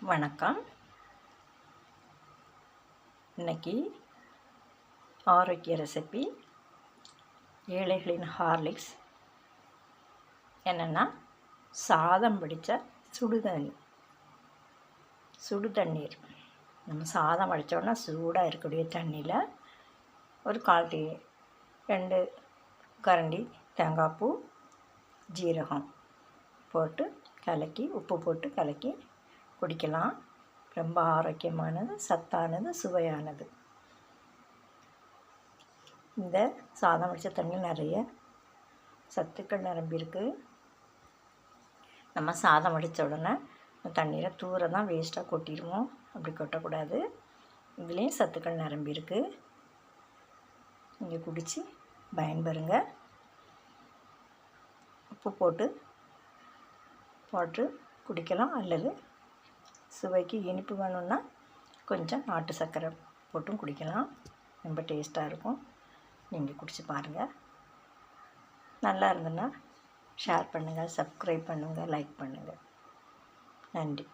வணக்கம். இன்னைக்கு ஆரோக்கிய ரெசிபி ஏழைகளின் ஹார்லிக்ஸ். என்னென்னா, சாதம் பிடிச்ச சுடு தண்ணீர். நம்ம சாதம் வடித்தோன்னா சூடாக இருக்கக்கூடிய தண்ணியில் ஒரு 2 கரண்டி தேங்காய் பூ, ஜீரகம் போட்டு கலக்கி, உப்பு போட்டு கலக்கி குடிக்கலாம். ரொம்ப ஆரோக்கியமானது, சத்தானது, சுவையானது. இந்த சாதம் வடித்த தண்ணி நிறைய சத்துக்கள் நிரம்பியிருக்கு. நம்ம சாதம் வடித்த உடனே தண்ணீரை தூர தான் வேஸ்ட்டாக கொட்டிடுவோம். அப்படி கொட்டக்கூடாது. இதுலேயும் சத்துக்கள் நிரம்பியிருக்கு. நீங்கள் குடித்து பயன்பெறுங்க. உப்பு போட்டு குடிக்கலாம், அல்லது சுவைக்கு இனிப்பு வேணும்னா கொஞ்சம் நாட்டு சர்க்கரை போட்டும் குடிக்கலாம். ரொம்ப டேஸ்ட்டாக இருக்கும். நீங்கள் குடிச்சு பாருங்கள். நல்லா இருந்ததுன்னா ஷேர் பண்ணுங்கள், சப்ஸ்கிரைப் பண்ணுங்கள், லைக் பண்ணுங்கள். நன்றி.